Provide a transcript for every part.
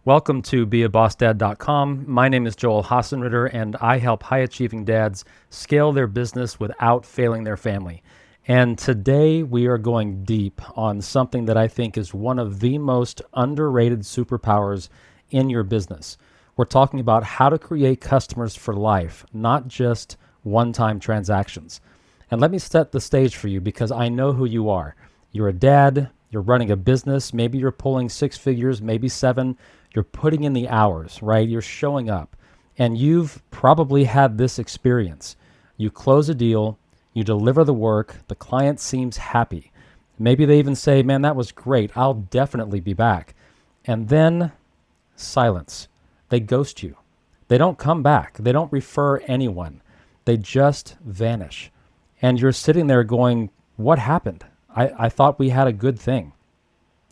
Welcome to BeABossDad.com. My name is Joel Haasenritter, and I help high-achieving dads scale their business without failing their family. And today we are going deep on something that I think is one of the most underrated superpowers in your business. We're talking about how to create customers for life, not just one-time transactions. And let me set the stage for you because I know who you are. You're a dad, you're running a business, maybe you're pulling six figures, maybe seven. You're putting in the hours, right? You're showing up. And you've probably had this experience. You close a deal, you deliver the work, the client seems happy. Maybe they even say, man, that was great. I'll definitely be back. And then silence. They ghost you. They don't come back. They don't refer anyone. They just vanish. And you're sitting there going, what happened? I thought we had a good thing.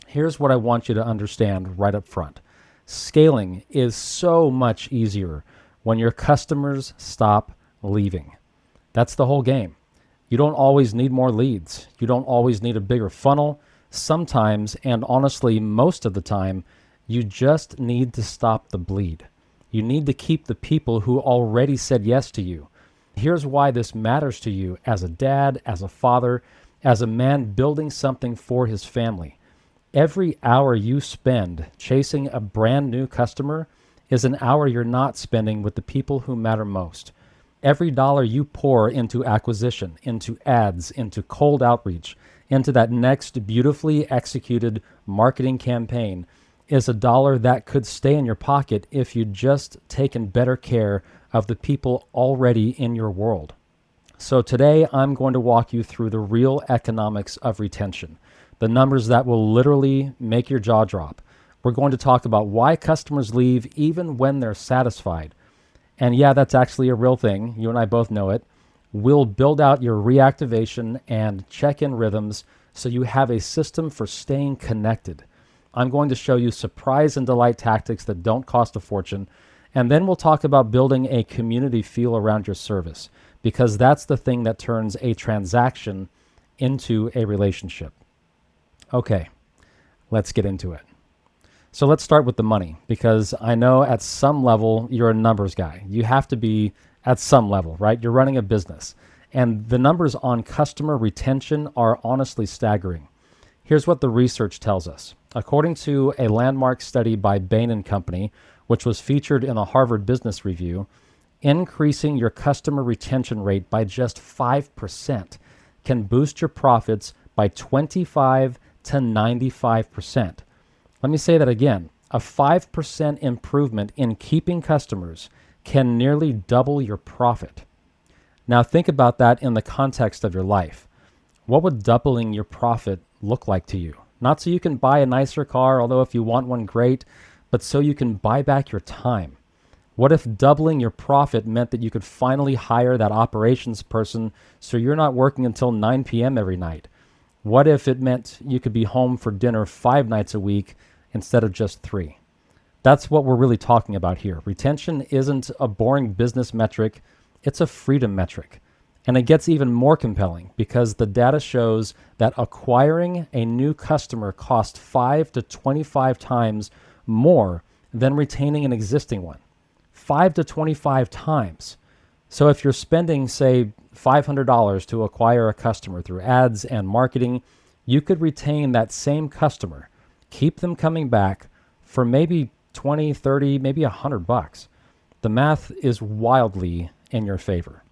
Here's what I want you to understand right up front. Scaling is so much easier when your customers stop leaving. That's the whole game. You don't always need more leads. You don't always need a bigger funnel. Sometimes, and honestly, most of the time, you just need to stop the bleed. You need to keep the people who already said yes to you. Here's why this matters to you as a dad, as a father, as a man building something for his family. Every hour you spend chasing a brand new customer is an hour you're not spending with the people who matter most. Every dollar you pour into acquisition, into ads, into cold outreach, into that next beautifully executed marketing campaign is a dollar that could stay in your pocket if you'd just taken better care of the people already in your world. So today I'm going to walk you through the real economics of retention. The numbers that will literally make your jaw drop. We're going to talk about why customers leave even when they're satisfied. And yeah, that's actually a real thing. You and I both know it. We'll build out your reactivation and check-in rhythms so you have a system for staying connected. I'm going to show you surprise and delight tactics that don't cost a fortune. And then we'll talk about building a community feel around your service, because that's the thing that turns a transaction into a relationship. Okay, let's get into it. So let's start with the money, because I know at some level you're a numbers guy. You have to be at some level, right? You're running a business. And the numbers on customer retention are honestly staggering. Here's what the research tells us. According to a landmark study by Bain & Company, which was featured in the Harvard Business Review, increasing your customer retention rate by just 5% can boost your profits by 25 to 95%. Let me say that again. A 5% improvement in keeping customers can nearly double your profit. Now think about that in the context of your life. What would doubling your profit look like to you? Not so you can buy a nicer car, although if you want one, great, but so you can buy back your time. What if doubling your profit meant that you could finally hire that operations person so you're not working until 9 p.m. every night? What if it meant you could be home for dinner 5 nights a week instead of just 3? That's what we're really talking about here. Retention isn't a boring business metric, it's a freedom metric. And it gets even more compelling because the data shows that acquiring a new customer costs 5 to 25 times more than retaining an existing one. 5 to 25 times. So if you're spending, say, $500 to acquire a customer through ads and marketing, you could retain that same customer, keep them coming back for maybe 20, 30, maybe $100. The math is wildly in your favor.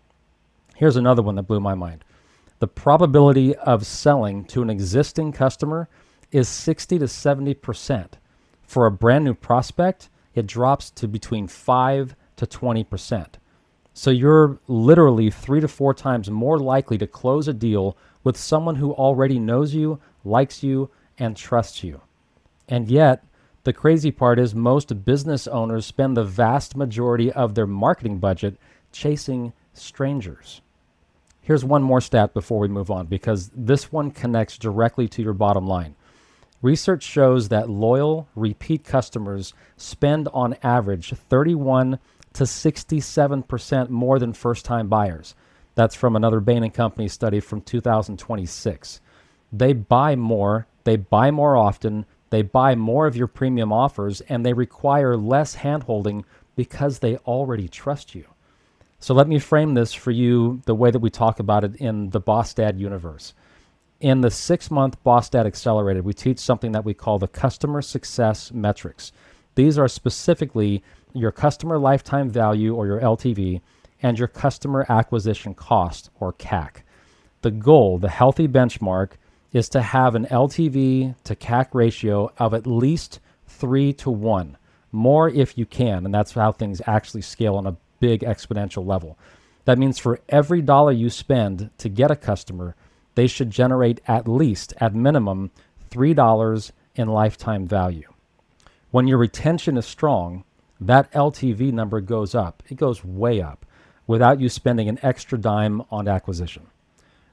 Here's another one that blew my mind. The probability of selling to an existing customer is 60 to 70%. For a brand new prospect, it drops to between 5 to 20%. So you're literally 3 to 4 times more likely to close a deal with someone who already knows you, likes you, and trusts you. And yet, the crazy part is most business owners spend the vast majority of their marketing budget chasing strangers. Here's one more stat before we move on, because this one connects directly to your bottom line. Research shows that loyal, repeat customers spend on average 31 to 67% more than first-time buyers. That's from another Bain & Company study from 2026. They buy more often, They buy more of your premium offers, and they require less handholding because they already trust you. So let me frame this for you the way that we talk about it in the Boss Dad universe. In the 6-month Boss Dad Accelerated, we teach something that we call the customer success metrics. These are specifically your customer lifetime value, or your LTV, and your customer acquisition cost, or CAC. The goal, the healthy benchmark, is to have an LTV to CAC ratio of at least 3-to-1, more if you can, and that's how things actually scale on a big exponential level. That means for every dollar you spend to get a customer, they should generate at least, at minimum, $3 in lifetime value. When your retention is strong, that LTV number goes up. It goes way up without you spending an extra dime on acquisition.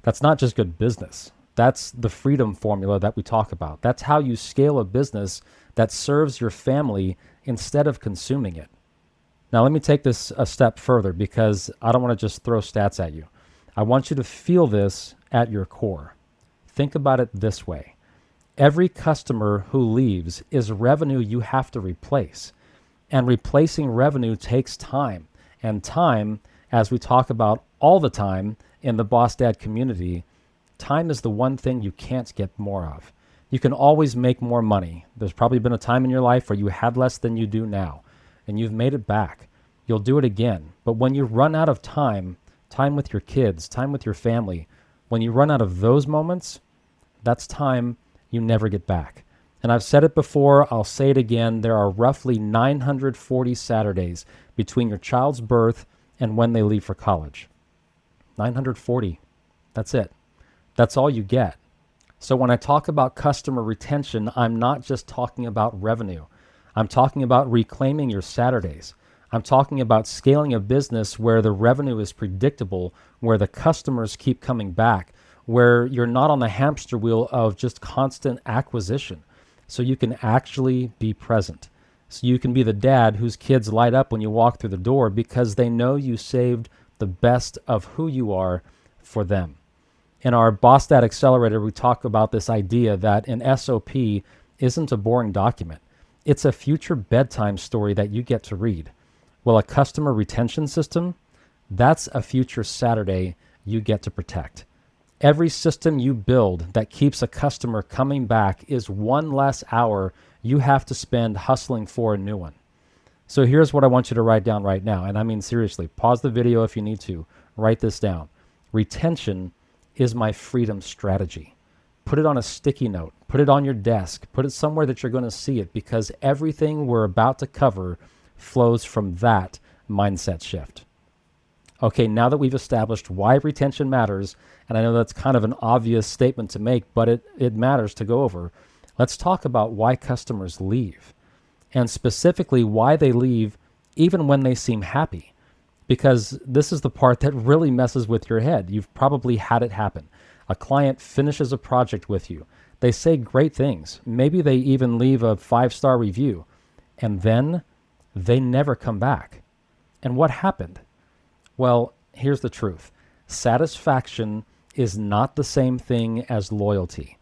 That's not just good business. That's the freedom formula that we talk about. That's how you scale a business that serves your family instead of consuming it. Now, let me take this a step further, because I don't want to just throw stats at you. I want you to feel this at your core. Think about it this way. Every customer who leaves is revenue you have to replace. And replacing revenue takes time. And time, as we talk about all the time in the Boss Dad community, time is the one thing you can't get more of. You can always make more money. There's probably been a time in your life where you had less than you do now, and you've made it back. You'll do it again. But when you run out of time, time with your kids, time with your family, when you run out of those moments, that's time you never get back. And I've said it before, I'll say it again, there are roughly 940 Saturdays between your child's birth and when they leave for college. 940. That's it. That's all you get. So when I talk about customer retention, I'm not just talking about revenue. I'm talking about reclaiming your Saturdays. I'm talking about scaling a business where the revenue is predictable, where the customers keep coming back, where you're not on the hamster wheel of just constant acquisition. So you can actually be present. So you can be the dad whose kids light up when you walk through the door because they know you saved the best of who you are for them. In our Boss Dad Accelerator, we talk about this idea that an SOP isn't a boring document. It's a future bedtime story that you get to read. Well, a customer retention system, that's a future Saturday you get to protect. Every system you build that keeps a customer coming back is one less hour you have to spend hustling for a new one. So here's what I want you to write down right now. And I mean, seriously, pause the video if you need to. Write this down. Retention is my freedom strategy. Put it on a sticky note. Put it on your desk. Put it somewhere that you're going to see it, because everything we're about to cover flows from that mindset shift. Okay, now that we've established why retention matters, and I know that's kind of an obvious statement to make, but it matters to go over, let's talk about why customers leave, and specifically why they leave even when they seem happy. Because this is the part that really messes with your head. You've probably had it happen. A client finishes a project with you. They say great things. Maybe they even leave a 5-star review. And then they never come back. And what happened? Well, here's the truth. Satisfaction is not the same thing as loyalty.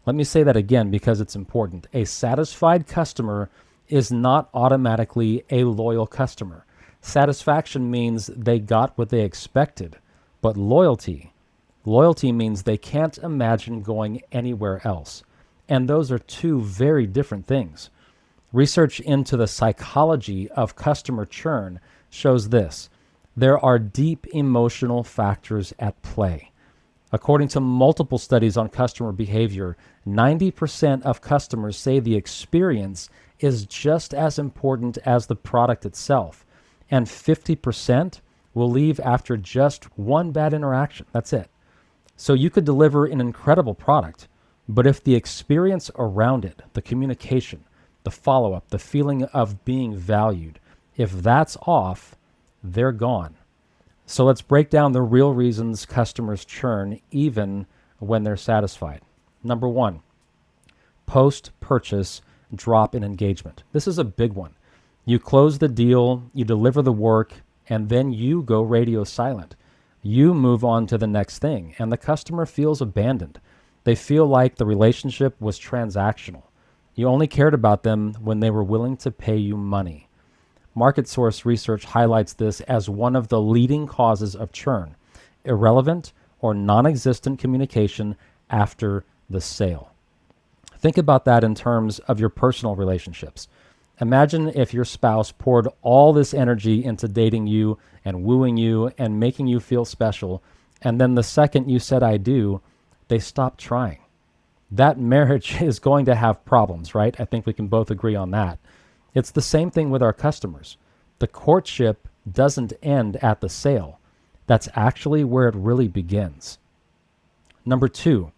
Let me say that again because it's important. A satisfied customer is not automatically a loyal customer. Satisfaction means they got what they expected, but loyalty means they can't imagine going anywhere else. And those are two very different things. Research into the psychology of customer churn shows this. There are deep emotional factors at play. According to multiple studies on customer behavior, 90% of customers say the experience is just as important as the product itself. And 50% will leave after just one bad interaction. That's it. So you could deliver an incredible product, but if the experience around it, the communication, the follow-up, the feeling of being valued, if that's off, they're gone. So let's break down the real reasons customers churn even when they're satisfied. Number one, post-purchase drop in engagement. This is a big one. You close the deal, you deliver the work, and then you go radio silent. You move on to the next thing, and the customer feels abandoned. They feel like the relationship was transactional. You only cared about them when they were willing to pay you money. Market source research highlights this as one of the leading causes of churn: irrelevant or non-existent communication after the sale. Think about that in terms of your personal relationships. Imagine if your spouse poured all this energy into dating you and wooing you and making you feel special, and then the second you said I do, they stopped trying. That marriage is going to have problems, right? I think we can both agree on that. It's the same thing with our customers. The courtship doesn't end at the sale. That's actually where it really begins. Number 2,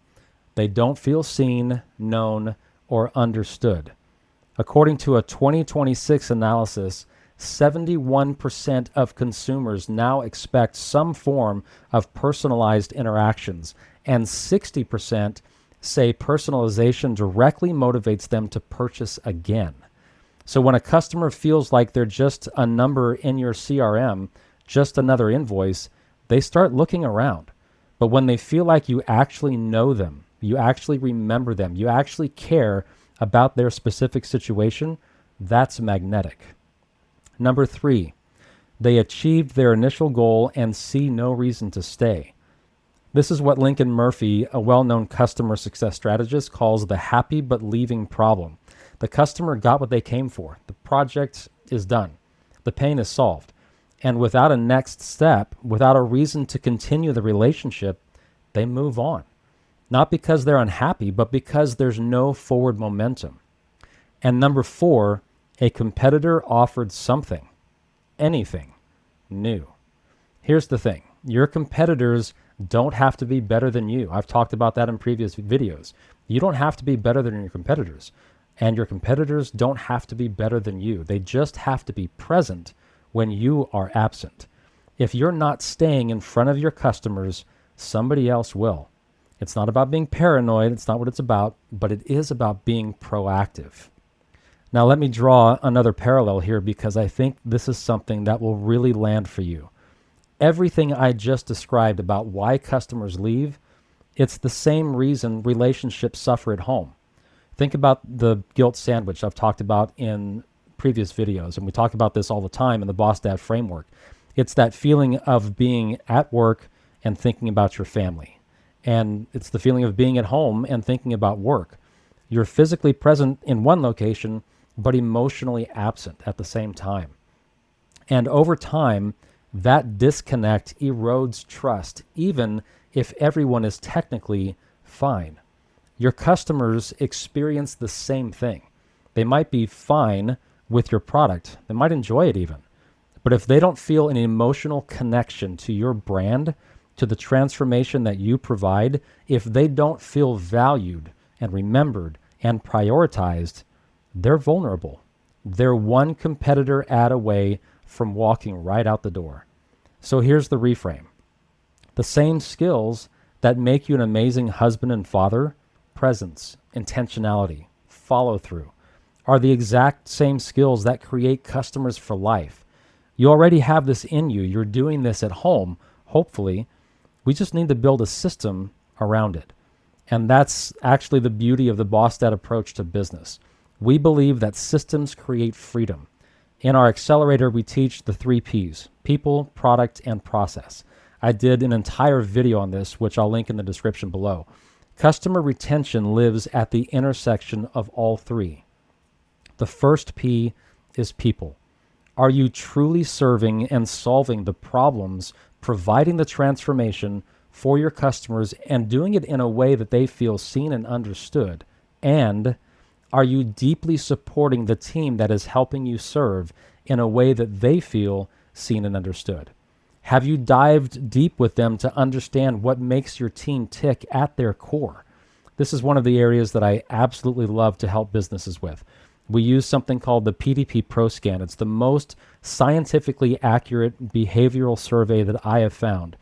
they don't feel seen, known, or understood. According to a 2026 analysis, 71% of consumers now expect some form of personalized interactions, and 60% say personalization directly motivates them to purchase again. So when a customer feels like they're just a number in your CRM, just another invoice, they start looking around. But when they feel like you actually know them, you actually remember them, you actually care about their specific situation, that's magnetic. Number 3, they achieved their initial goal and see no reason to stay. This is what Lincoln Murphy, a well-known customer success strategist, calls the happy but leaving problem. The customer got what they came for. The project is done. The pain is solved. And without a next step, without a reason to continue the relationship, they move on. Not because they're unhappy, but because there's no forward momentum. And number 4, a competitor offered something, anything, new. Here's the thing. Your competitors don't have to be better than you. I've talked about that in previous videos. You don't have to be better than your competitors. And your competitors don't have to be better than you. They just have to be present when you are absent. If you're not staying in front of your customers, somebody else will. It's not about being paranoid. It's not what it's about, but it is about being proactive. Now, let me draw another parallel here because I think this is something that will really land for you. Everything I just described about why customers leave, it's the same reason relationships suffer at home. Think about the guilt sandwich I've talked about in previous videos, and we talk about this all the time in the Boss Dad framework. It's that feeling of being at work and thinking about your family. And it's the feeling of being at home and thinking about work. You're physically present in one location, but emotionally absent at the same time. And over time, that disconnect erodes trust, even if everyone is technically fine. Your customers experience the same thing. They might be fine with your product. They might enjoy it even. But if they don't feel an emotional connection to your brand, to the transformation that you provide, if they don't feel valued and remembered and prioritized, they're vulnerable. They're one competitor ad away from walking right out the door. So here's the reframe. The same skills that make you an amazing husband and father, presence, intentionality, follow through, are the exact same skills that create customers for life. You already have this in you. You're doing this at home, hopefully. We just need to build a system around it. And that's actually the beauty of the Boss Dad approach to business. We believe that systems create freedom. In our accelerator, we teach the 3 Ps: people, product, and process. I did an entire video on this, which I'll link in the description below. Customer retention lives at the intersection of all 3. The first P is people. Are you truly serving and solving the problems, providing the transformation for your customers, and doing it in a way that they feel seen and understood? And are you deeply supporting the team that is helping you serve in a way that they feel seen and understood? Have you dived deep with them to understand what makes your team tick at their core? This is one of the areas that I absolutely love to help businesses with. We use something called the PDP Pro Scan. It's the most scientifically accurate behavioral survey that I have found.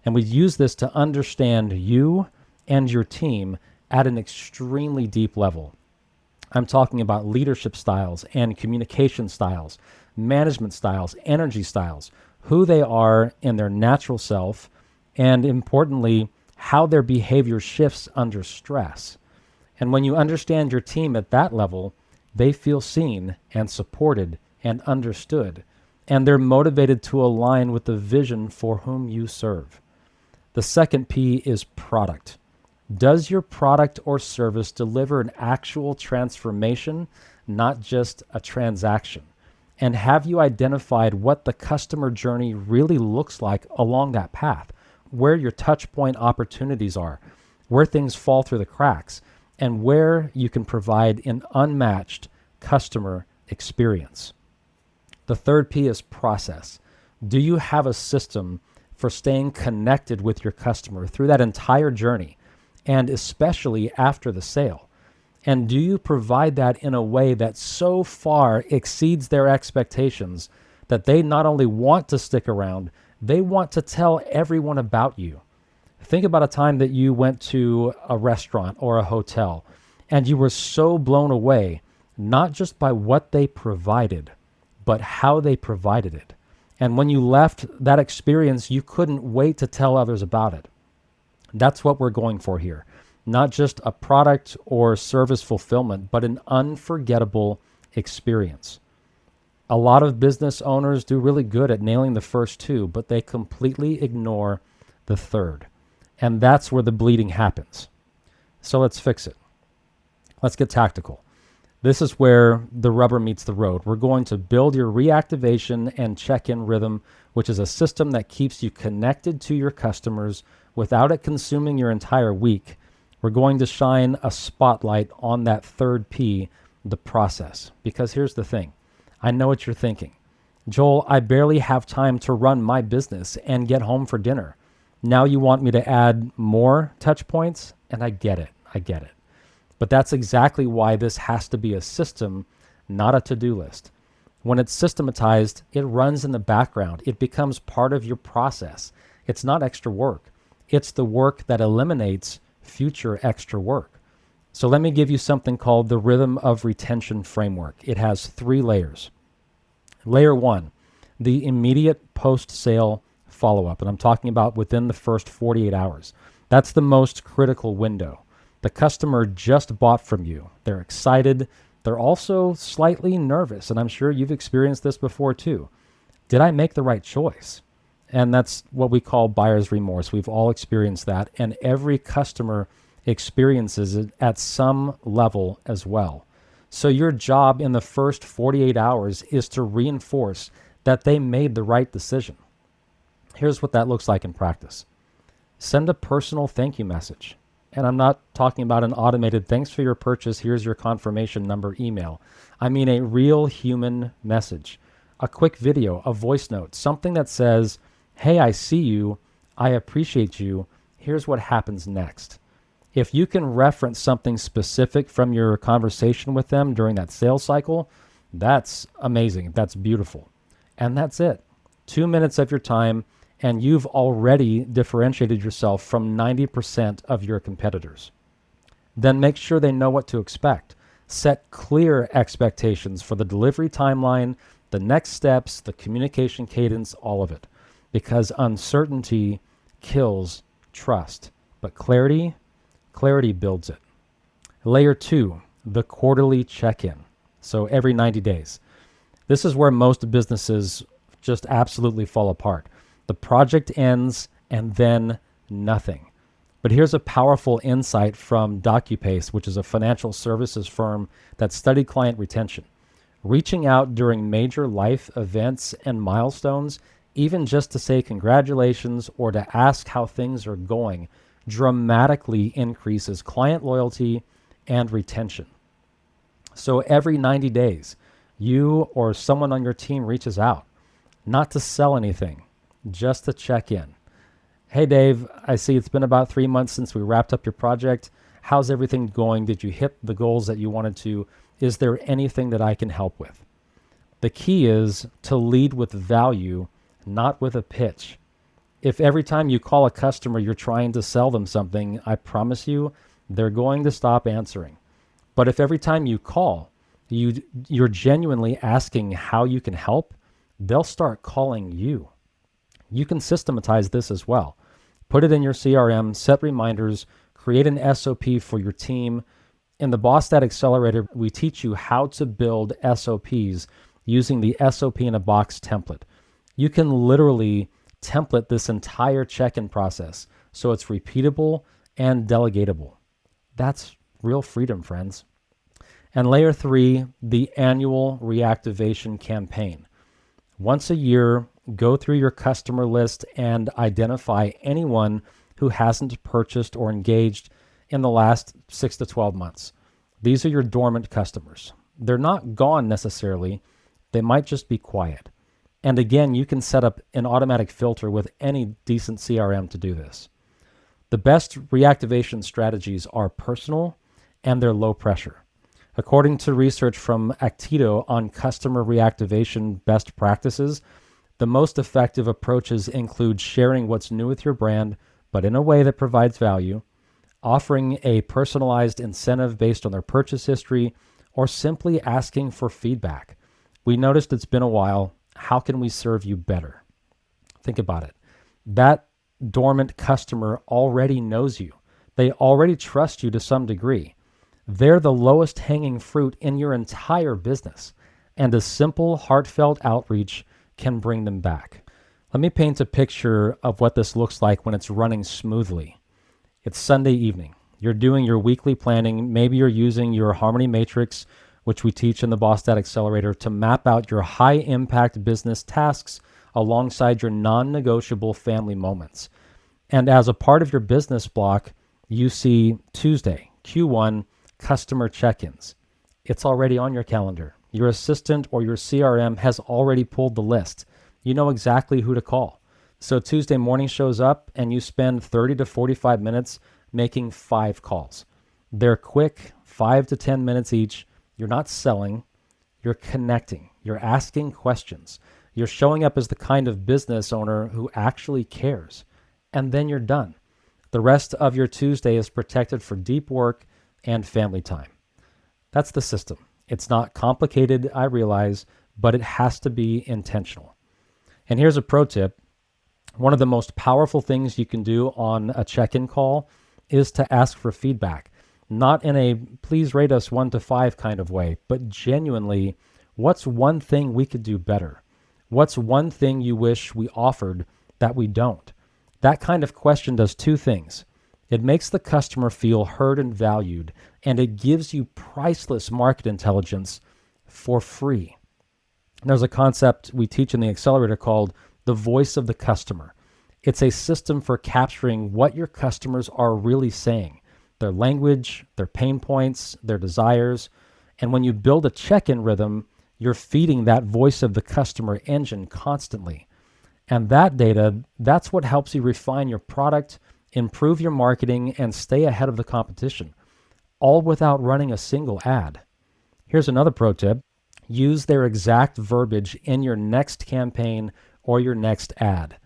And we use this to understand you and your team at an extremely deep level. I'm talking about leadership styles and communication styles, management styles, energy styles, who they are in their natural self, and importantly, how their behavior shifts under stress. And when you understand your team at that level, they feel seen and supported and understood, and they're motivated to align with the vision for whom you serve. The second P is product. Does your product or service deliver an actual transformation, not just a transaction? And have you identified what the customer journey really looks like along that path, where your touch point opportunities are, where things fall through the cracks, and where you can provide an unmatched customer experience? The third P is process. Do you have a system for staying connected with your customer through that entire journey, and especially after the sale? And do you provide that in a way that so far exceeds their expectations that they not only want to stick around, they want to tell everyone about you? Think about a time that you went to a restaurant or a hotel and you were so blown away, not just by what they provided, but how they provided it. And when you left that experience, you couldn't wait to tell others about it. That's what we're going for here. Not just a product or service fulfillment, but an unforgettable experience. A lot of business owners do really good at nailing the first two, but they completely ignore the third. And that's where the bleeding happens. So let's fix it. Let's get tactical. This is where the rubber meets the road. We're going to build your reactivation and check-in rhythm, which is a system that keeps you connected to your customers without it consuming your entire week. We're going to shine a spotlight on that third P, the process. Because here's the thing. I know what you're thinking. Joel, I barely have time to run my business and get home for dinner. Now you want me to add more touch points? And I get it. But that's exactly why this has to be a system, not a to-do list. When it's systematized, it runs in the background. It becomes part of your process. It's not extra work. It's the work that eliminates future extra work. So let me give you something called the Rhythm of Retention Framework. It has 3 layers. Layer 1, the immediate post-sale follow-up. And I'm talking about within the first 48 hours. That's the most critical window. The customer just bought from you. They're excited. They're also slightly nervous. And I'm sure you've experienced this before too. Did I make the right choice? And that's what we call buyer's remorse. We've all experienced that. And every customer experiences it at some level as well. So your job in the first 48 hours is to reinforce that they made the right decision. Here's what that looks like in practice. Send a personal thank you message. And I'm not talking about an automated thanks for your purchase, here's your confirmation number email. I mean a real human message, a quick video, a voice note, something that says, hey, I see you, I appreciate you, here's what happens next. If you can reference something specific from your conversation with them during that sales cycle, that's amazing, that's beautiful. And that's it. 2 minutes of your time, and you've already differentiated yourself from 90% of your competitors. Then make sure they know what to expect. Set clear expectations for the delivery timeline, the next steps, the communication cadence, all of it. Because uncertainty kills trust, but clarity builds it. Layer 2, the quarterly check-in. So every 90 days. This is where most businesses just absolutely fall apart. The project ends and then nothing. But here's a powerful insight from DocuPace, which is a financial services firm that studied client retention. Reaching out during major life events and milestones, even just to say congratulations or to ask how things are going, dramatically increases client loyalty and retention. So every 90 days, you or someone on your team reaches out, not to sell anything, just to check in. Hey Dave, I see it's been about 3 months since we wrapped up your project. How's everything going? Did you hit the goals that you wanted to? Is there anything that I can help with? The key is to lead with value, not with a pitch. If every time you call a customer you're trying to sell them something, I promise you they're going to stop answering. But if every time you call, you're genuinely asking how you can help, they'll start calling you. You can systematize this as well. Put it in your CRM, set reminders, create an SOP for your team, In the B.O.S.S Accelerator, we teach you how to build SOPs using the SOP in a box template. You can literally template this entire check-in process so it's repeatable and delegatable. That's real freedom, friends. And layer 3, the annual reactivation campaign. Once a year, go through your customer list and identify anyone who hasn't purchased or engaged in the last 6 to 12 months. These are your dormant customers. They're not gone necessarily. They might just be quiet. And again, you can set up an automatic filter with any decent CRM to do this. The best reactivation strategies are personal and they're low pressure. According to research from Actito on customer reactivation best practices, the most effective approaches include sharing what's new with your brand, but in a way that provides value, offering a personalized incentive based on their purchase history, or simply asking for feedback. We noticed it's been a while. How can we serve you better? Think about it. That dormant customer already knows you. They already trust you to some degree. They're the lowest hanging fruit in your entire business, and a simple, heartfelt outreach can bring them back. Let me paint a picture of what this looks like when it's running smoothly. It's Sunday evening. You're doing your weekly planning. Maybe you're using your Harmony Matrix, which we teach in the B.O.S.S Accelerator, to map out your high-impact business tasks alongside your non-negotiable family moments. And as a part of your business block, you see Tuesday, Q1, customer check-ins. It's already on your calendar. Your assistant or your CRM has already pulled the list. You know exactly who to call. So Tuesday morning shows up and you spend 30 to 45 minutes making 5 calls. They're quick, 5 to 10 minutes each. You're not selling, you're connecting, you're asking questions. You're showing up as the kind of business owner who actually cares. And then you're done. The rest of your Tuesday is protected for deep work and family time. That's the system. It's not complicated, I realize, but it has to be intentional. And here's a pro tip. One of the most powerful things you can do on a check-in call is to ask for feedback. Not in a please rate us 1 to 5 kind of way, but genuinely, what's one thing we could do better? What's one thing you wish we offered that we don't? That kind of question does 2 things. It makes the customer feel heard and valued, and it gives you priceless market intelligence for free. There's a concept we teach in the accelerator called the voice of the customer. It's a system for capturing what your customers are really saying, their language, their pain points, their desires. And when you build a check-in rhythm, you're feeding that voice of the customer engine constantly. And that data, that's what helps you refine your product, improve your marketing, and stay ahead of the competition, all without running a single ad. Here's another pro tip. Use their exact verbiage in your next campaign or your next ad.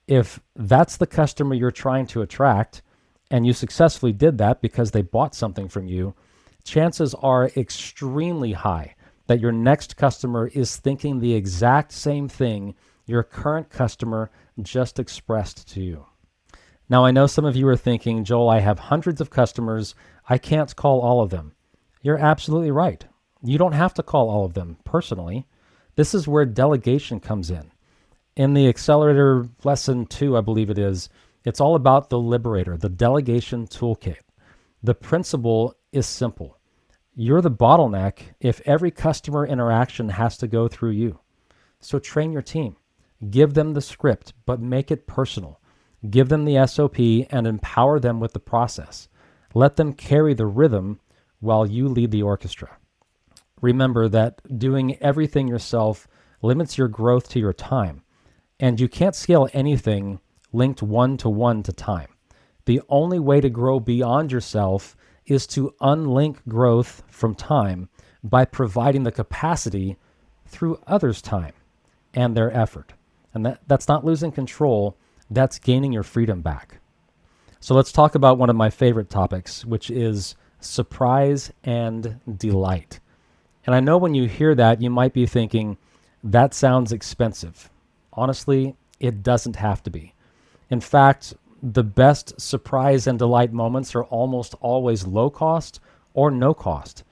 If that's the customer you're trying to attract, and you successfully did that because they bought something from you, chances are extremely high that your next customer is thinking the exact same thing your current customer just expressed to you. Now, I know some of you are thinking, Joel, I have hundreds of customers. I can't call all of them. You're absolutely right. You don't have to call all of them personally. This is where delegation comes in. In the Accelerator Lesson 2, I believe it is, it's all about the Liberator, the delegation toolkit. The principle is simple. You're the bottleneck if every customer interaction has to go through you. So train your team. Give them the script, but make it personal. Give them the SOP and empower them with the process. Let them carry the rhythm while you lead the orchestra. Remember that doing everything yourself limits your growth to your time, and you can't scale anything linked one-to-one to time. The only way to grow beyond yourself is to unlink growth from time by providing the capacity through others' time and their effort. And that's not losing control, that's gaining your freedom back. So let's talk about one of my favorite topics, which is surprise and delight. And I know when you hear that, you might be thinking, that sounds expensive. Honestly, it doesn't have to be. In fact, the best surprise and delight moments are almost always low cost or no cost.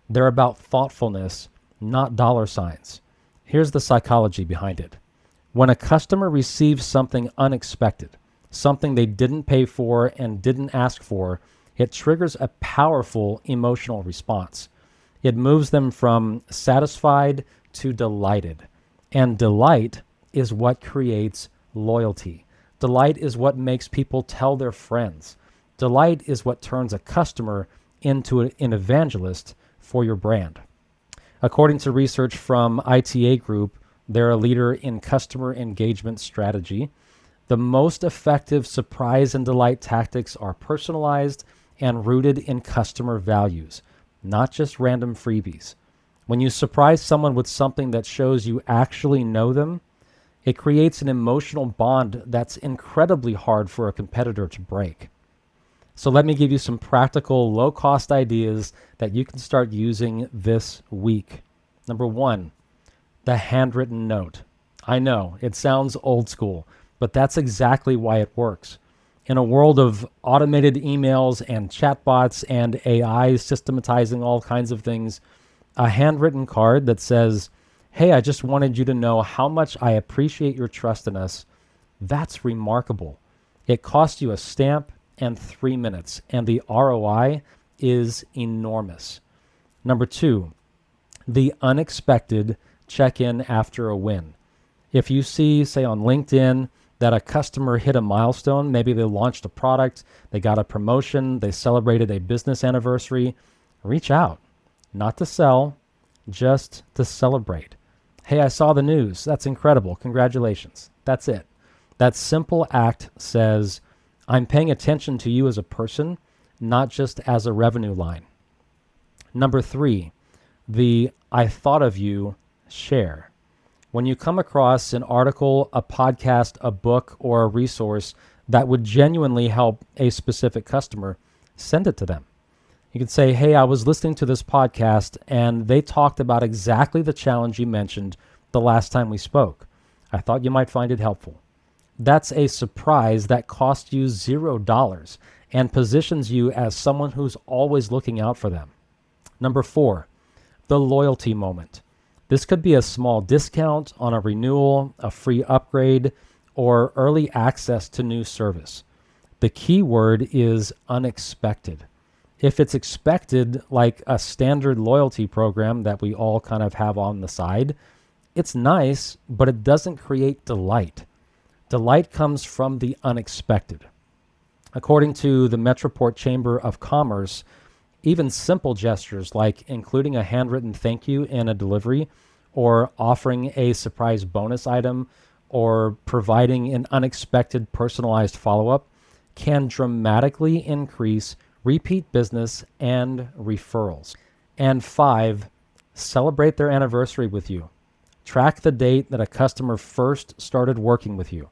They're about thoughtfulness, not dollar signs. Here's the psychology behind it. When a customer receives something unexpected, something they didn't pay for and didn't ask for, it triggers a powerful emotional response. It moves them from satisfied to delighted. And delight is what creates loyalty. Delight is what makes people tell their friends. Delight is what turns a customer into an evangelist for your brand. According to research from ITA Group, they're a leader in customer engagement strategy. The most effective surprise and delight tactics are personalized and rooted in customer values, not just random freebies. When you surprise someone with something that shows you actually know them, it creates an emotional bond that's incredibly hard for a competitor to break. So let me give you some practical, low-cost ideas that you can start using this week. Number one, the handwritten note. I know, it sounds old school, but that's exactly why it works. In a world of automated emails and chatbots and AI systematizing all kinds of things, a handwritten card that says, "Hey, I just wanted you to know how much I appreciate your trust in us," that's remarkable. It costs you a stamp and 3 minutes, and the ROI is enormous. Number two, the unexpected check-in after a win. If you see, say on LinkedIn, that a customer hit a milestone, maybe they launched a product, they got a promotion, they celebrated a business anniversary, reach out. Not to sell, just to celebrate. "Hey, I saw the news. That's incredible. Congratulations." That's it. That simple act says, "I'm paying attention to you as a person, not just as a revenue line." Number three, the "I thought of you" share. When you come across an article, a podcast, a book, or a resource that would genuinely help a specific customer, send it to them. You can say, "Hey, I was listening to this podcast and they talked about exactly the challenge you mentioned the last time we spoke. I thought you might find it helpful." That's a surprise that costs you $0 and positions you as someone who's always looking out for them. Number four, the loyalty moment. This could be a small discount on a renewal, a free upgrade, or early access to new service. The key word is unexpected. If it's expected, like a standard loyalty program that we all kind of have on the side, it's nice, but it doesn't create delight. Delight comes from the unexpected. According to the Metroport Chamber of Commerce, even simple gestures like including a handwritten thank you in a delivery, or offering a surprise bonus item, or providing an unexpected personalized follow-up can dramatically increase repeat business and referrals. And five, celebrate their anniversary with you. Track the date that a customer first started working with you.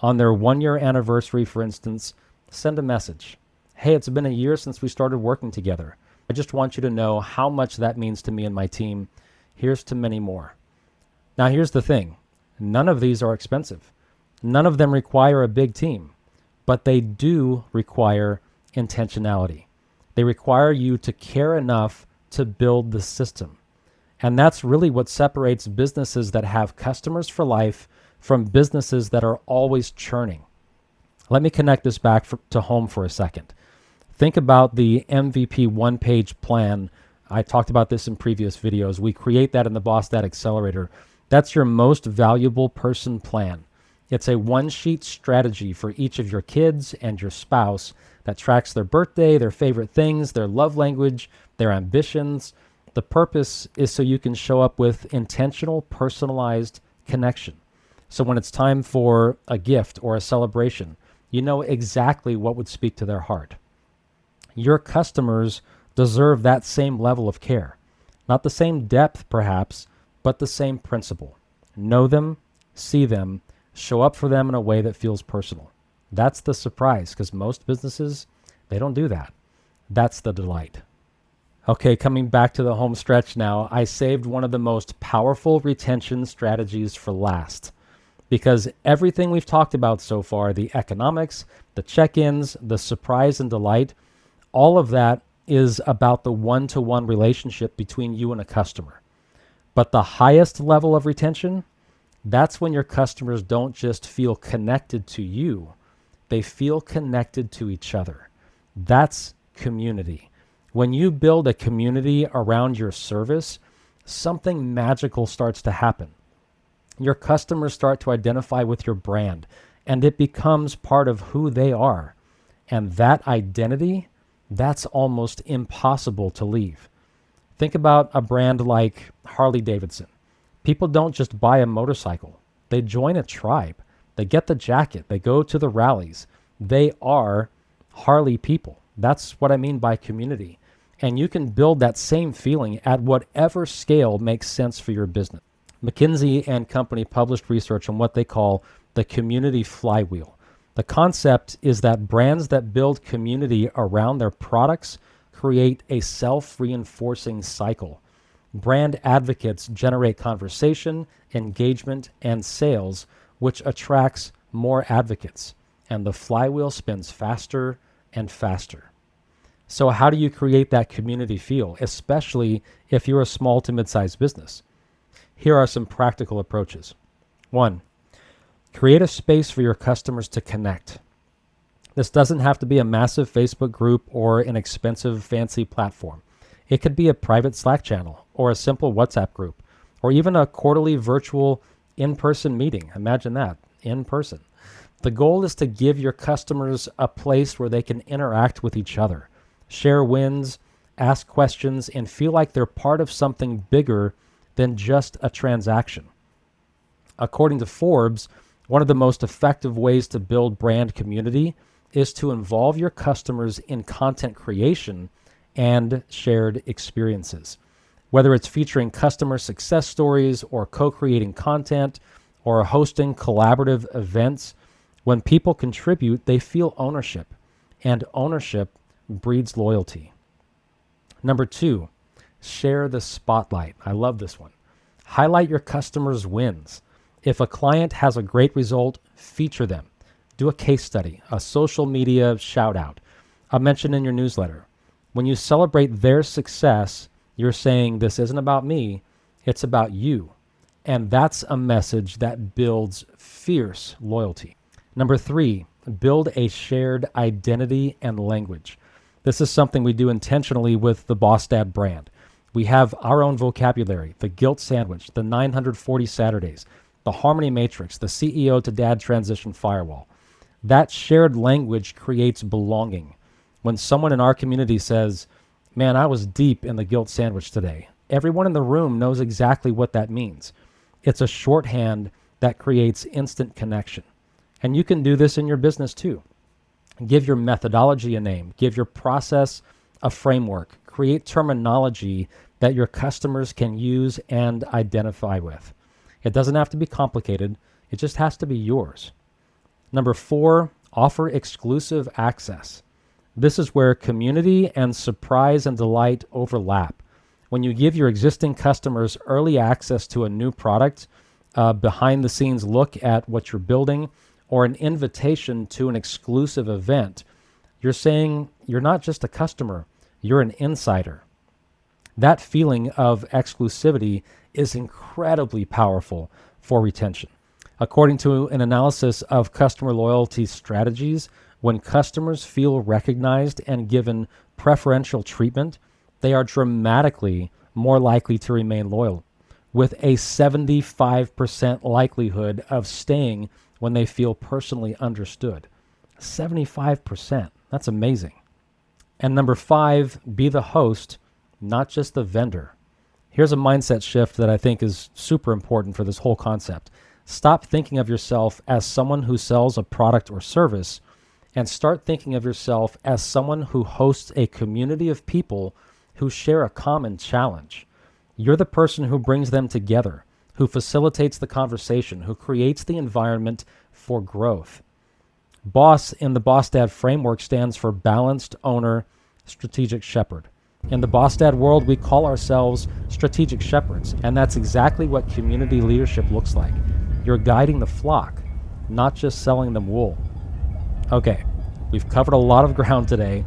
On their 1-year anniversary, for instance, send a message. "Hey, it's been a year since we started working together. I just want you to know how much that means to me and my team. Here's to many more." Now, here's the thing. None of these are expensive. None of them require a big team, but they do require intentionality. They require you to care enough to build the system. And that's really what separates businesses that have customers for life from businesses that are always churning. Let me connect this back to home for a second. Think about the MVP one-page plan. I talked about this in previous videos. We create that in the B.O.S.S Accelerator. That's your most valuable person plan. It's a one-sheet strategy for each of your kids and your spouse that tracks their birthday, their favorite things, their love language, their ambitions. The purpose is so you can show up with intentional, personalized connection. So when it's time for a gift or a celebration, you know exactly what would speak to their heart. Your customers deserve that same level of care. Not the same depth, perhaps, but the same principle. Know them, see them, show up for them in a way that feels personal. That's the surprise, because most businesses, they don't do that. That's the delight. Okay, coming back to the home stretch now, I saved one of the most powerful retention strategies for last. Because everything we've talked about so far, the economics, the check-ins, the surprise and delight, all of that is about the one-to-one relationship between you and a customer. But the highest level of retention, that's when your customers don't just feel connected to you, they feel connected to each other. That's community. When you build a community around your service, something magical starts to happen. Your customers start to identify with your brand, and it becomes part of who they are. And that identity, that's almost impossible to leave. Think about a brand like Harley Davidson. People don't just buy a motorcycle. They join a tribe. They get the jacket. They go to the rallies. They are Harley people. That's what I mean by community. And you can build that same feeling at whatever scale makes sense for your business. McKinsey and Company published research on what they call the community flywheel. The concept is that brands that build community around their products create a self-reinforcing cycle. Brand advocates generate conversation, engagement, and sales, which attracts more advocates, and the flywheel spins faster and faster. So how do you create that community feel, especially if you're a small to mid-sized business? Here are some practical approaches. 1, create a space for your customers to connect. This doesn't have to be a massive Facebook group or an expensive, fancy platform. It could be a private Slack channel or a simple WhatsApp group or even a quarterly virtual in-person meeting. Imagine that, in person. The goal is to give your customers a place where they can interact with each other, share wins, ask questions, and feel like they're part of something bigger than just a transaction. According to Forbes, one of the most effective ways to build brand community is to involve your customers in content creation and shared experiences. Whether it's featuring customer success stories or co-creating content or hosting collaborative events, when people contribute, they feel ownership, and ownership breeds loyalty. Number 2, share the spotlight. I love this one. Highlight your customers' wins. If a client has a great result, feature them. Do a case study, a social media shout out, a mention in your newsletter. When you celebrate their success, you're saying, this isn't about me, it's about you. And that's a message that builds fierce loyalty. Number 3, build a shared identity and language. This is something we do intentionally with the B.O.S.S Dad brand. We have our own vocabulary, the guilt sandwich, the 940 Saturdays, the Harmony Matrix, the CEO to Dad transition firewall. That shared language creates belonging. When someone in our community says, man, I was deep in the guilt sandwich today, everyone in the room knows exactly what that means. It's a shorthand that creates instant connection. And you can do this in your business too. Give your methodology a name. Give your process a framework. Create terminology that your customers can use and identify with. It doesn't have to be complicated. It just has to be yours. Number 4, offer exclusive access. This is where community and surprise and delight overlap. When you give your existing customers early access to a new product, behind the scenes look at what you're building, or an invitation to an exclusive event, you're saying you're not just a customer, you're an insider. That feeling of exclusivity is incredibly powerful for retention. According to an analysis of customer loyalty strategies, when customers feel recognized and given preferential treatment, they are dramatically more likely to remain loyal, with a 75% likelihood of staying when they feel personally understood. 75%. That's amazing. And number 5, be the host, not just the vendor. Here's a mindset shift that I think is super important for this whole concept. Stop thinking of yourself as someone who sells a product or service and start thinking of yourself as someone who hosts a community of people who share a common challenge. You're the person who brings them together, who facilitates the conversation, who creates the environment for growth. BOSS in the B.O.S.S Dad framework stands for Balanced Owner, Strategic Shepherd. In the B.O.S.S Dad world, we call ourselves strategic shepherds, and that's exactly what community leadership looks like. You're guiding the flock, not just selling them wool. Okay, we've covered a lot of ground today.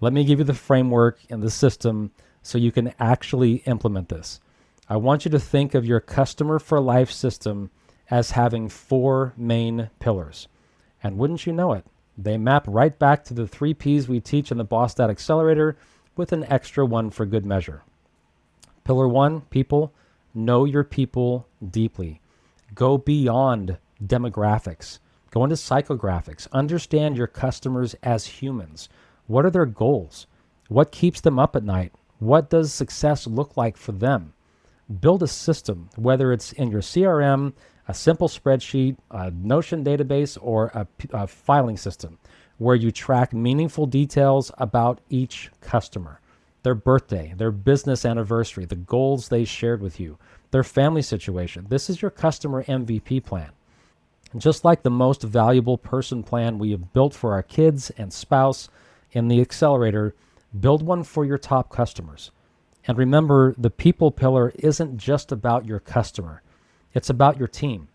Let me give you the framework and the system so you can actually implement this. I want you to think of your customer for life system as having 4 main pillars. And wouldn't you know it, they map right back to the 3 Ps we teach in the B.O.S.S Accelerator with an extra one for good measure. Pillar 1, people. Know your people deeply. Go beyond demographics. Go into psychographics. Understand your customers as humans. What are their goals? What keeps them up at night? What does success look like for them? Build a system, whether it's in your CRM, a simple spreadsheet, a Notion database, or a filing system, where you track meaningful details about each customer. Their birthday, their business anniversary, the goals they shared with you, their family situation. This is your customer MVP plan. And just like the most valuable person plan we have built for our kids and spouse in the accelerator, build one for your top customers. And remember, the people pillar isn't just about your customer. It's about your team.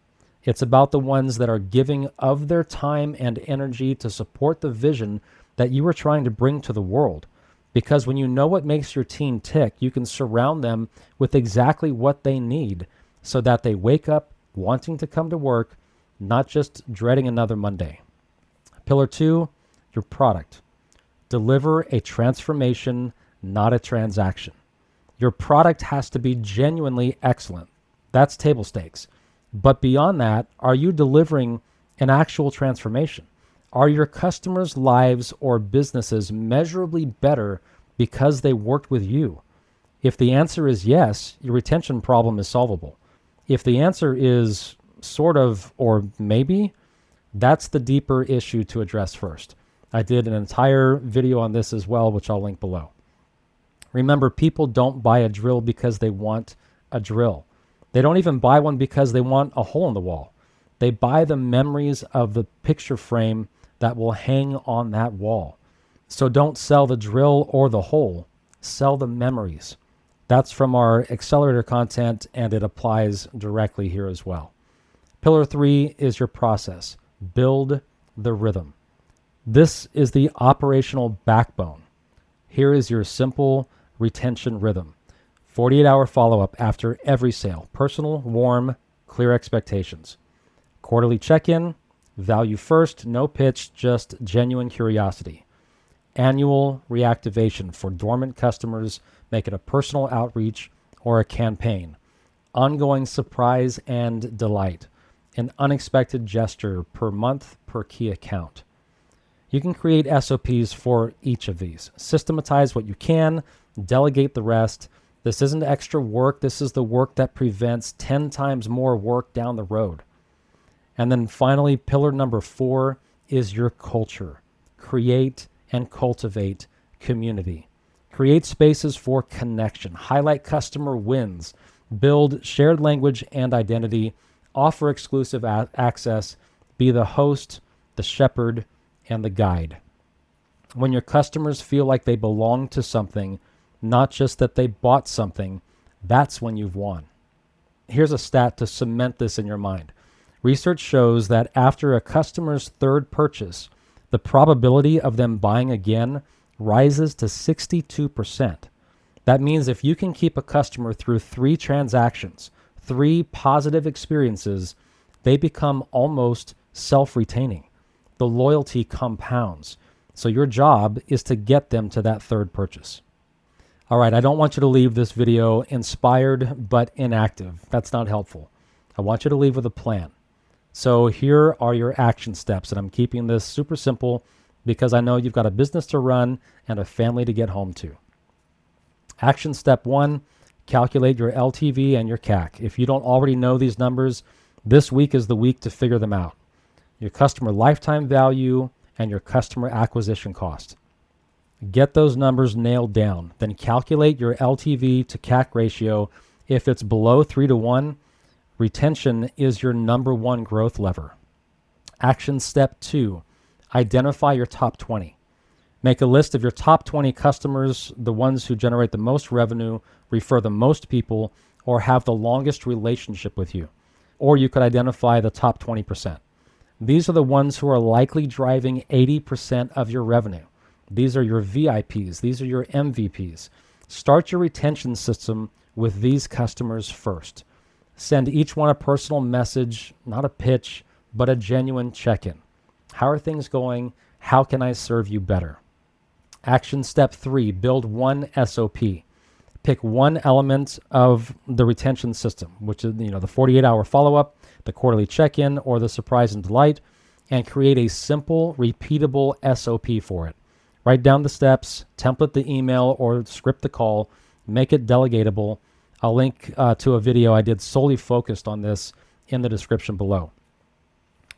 It's about the ones that are giving of their time and energy to support the vision that you are trying to bring to the world. Because when you know what makes your team tick, you can surround them with exactly what they need so that they wake up wanting to come to work, not just dreading another Monday. Pillar 2, your product. Deliver a transformation, not a transaction. Your product has to be genuinely excellent. That's table stakes. But beyond that, are you delivering an actual transformation? Are your customers' lives or businesses measurably better because they worked with you? If the answer is yes, your retention problem is solvable. If the answer is sort of or maybe, that's the deeper issue to address first. I did an entire video on this as well, which I'll link below. Remember, people don't buy a drill because they want a drill. They don't even buy one because they want a hole in the wall. They buy the memories of the picture frame that will hang on that wall. So don't sell the drill or the hole, sell the memories. That's from our accelerator content, and it applies directly here as well. Pillar 3 is your process. Build the rhythm. This is the operational backbone. Here is your simple retention rhythm. 48-hour follow-up after every sale. Personal, warm, clear expectations. Quarterly check-in. Value first, no pitch, just genuine curiosity. Annual reactivation for dormant customers. Make it a personal outreach or a campaign. Ongoing surprise and delight. An unexpected gesture per month per key account. You can create SOPs for each of these. Systematize what you can, delegate the rest. This isn't extra work. This is the work that prevents 10 times more work down the road. And then finally, pillar number 4 is your culture. Create and cultivate community. Create spaces for connection. Highlight customer wins. Build shared language and identity. Offer exclusive access. Be the host, the shepherd, and the guide. When your customers feel like they belong to something, not just that they bought something, that's when you've won. Here's a stat to cement this in your mind. Research shows that after a customer's 3rd purchase, the probability of them buying again rises to 62%. That means if you can keep a customer through 3 transactions, 3 positive experiences, they become almost self-retaining. The loyalty compounds. So your job is to get them to that 3rd purchase. All right, I don't want you to leave this video inspired but inactive. That's not helpful. I want you to leave with a plan. So here are your action steps, and I'm keeping this super simple because I know you've got a business to run and a family to get home to. Action step 1, calculate your LTV and your CAC. If you don't already know these numbers, this week is the week to figure them out. Your customer lifetime value and your customer acquisition cost. Get those numbers nailed down. Then calculate your LTV to CAC ratio. If it's below 3 to 1, retention is your number 1 growth lever. Action step 2, identify your top 20. Make a list of your top 20 customers, the ones who generate the most revenue, refer the most people, or have the longest relationship with you. Or you could identify the top 20%. These are the ones who are likely driving 80% of your revenue. These are your VIPs. These are your MVPs. Start your retention system with these customers first. Send each one a personal message, not a pitch, but a genuine check-in. How are things going? How can I serve you better? Action step 3, build one SOP. Pick one element of the retention system, which is the 48-hour follow-up, the quarterly check-in, or the surprise and delight, and create a simple, repeatable SOP for it. Write down the steps, template the email, or script the call, make it delegatable. I'll link to a video I did solely focused on this in the description below.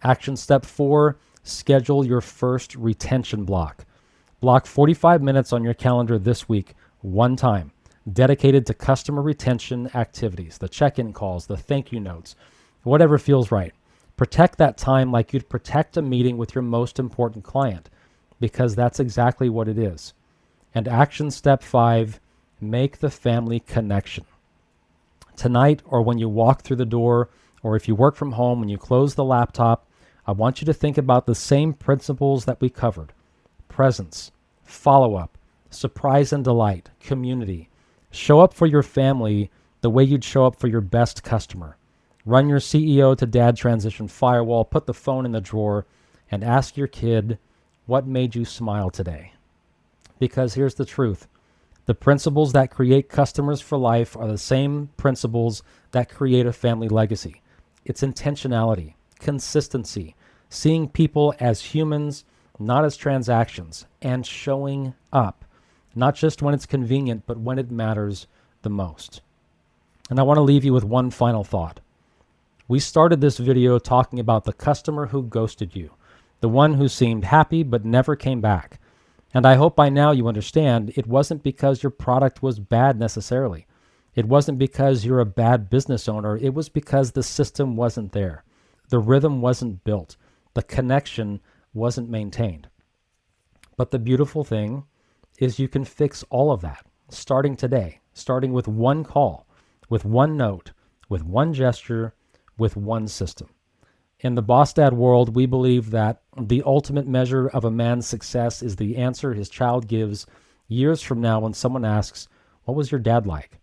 Action step 4, schedule your first retention block. Block 45 minutes on your calendar this week, one time, dedicated to customer retention activities, the check-in calls, the thank you notes, whatever feels right. Protect that time like you'd protect a meeting with your most important client, because that's exactly what it is. And action step 5, make the family connection. Tonight, or when you walk through the door, or if you work from home, when you close the laptop, I want you to think about the same principles that we covered. Presence, follow-up, surprise and delight, community. Show up for your family the way you'd show up for your best customer. Run your CEO to dad transition firewall, put the phone in the drawer, and ask your kid, what made you smile today? Because here's the truth. The principles that create customers for life are the same principles that create a family legacy. It's intentionality, consistency, seeing people as humans, not as transactions, and showing up, not just when it's convenient, but when it matters the most. And I want to leave you with one final thought. We started this video talking about the customer who ghosted you, the one who seemed happy but never came back. And I hope by now you understand it wasn't because your product was bad necessarily. It wasn't because you're a bad business owner. It was because the system wasn't there. The rhythm wasn't built. The connection wasn't maintained. But the beautiful thing is you can fix all of that starting today, starting with one call, with one note, with one gesture, with one system. In the Boss Dad world, we believe that the ultimate measure of a man's success is the answer his child gives years from now when someone asks, what was your dad like?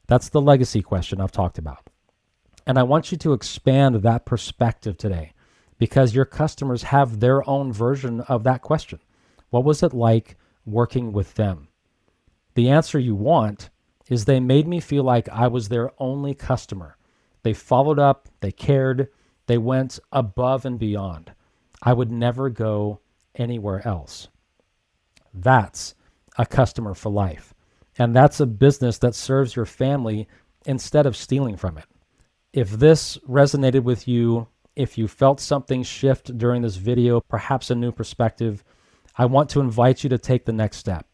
That's the legacy question I've talked about. And I want you to expand that perspective today because your customers have their own version of that question. What was it like working with them? The answer you want is they made me feel like I was their only customer. They followed up, they cared, they went above and beyond. I would never go anywhere else. That's a customer for life. And that's a business that serves your family instead of stealing from it. If this resonated with you, if you felt something shift during this video, perhaps a new perspective, I want to invite you to take the next step.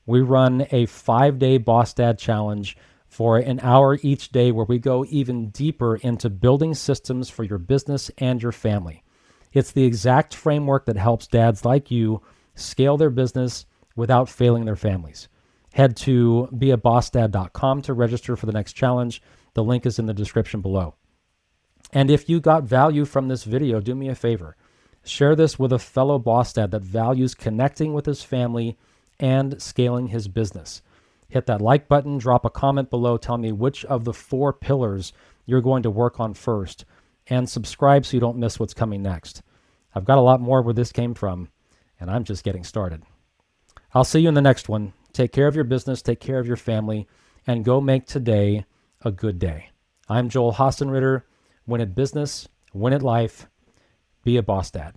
We run a 5-day Boss Dad challenge for an hour each day where we go even deeper into building systems for your business and your family. It's the exact framework that helps dads like you scale their business without failing their families. Head to beabossdad.com to register for the next challenge. The link is in the description below. And if you got value from this video, do me a favor. Share this with a fellow boss dad that values connecting with his family and scaling his business. Hit that like button, drop a comment below, tell me which of the 4 pillars you're going to work on first, and subscribe so you don't miss what's coming next. I've got a lot more where this came from, and I'm just getting started. I'll see you in the next one. Take care of your business, take care of your family, and go make today a good day. I'm Joel Haasenritter. Win at business, win at life, be a boss dad.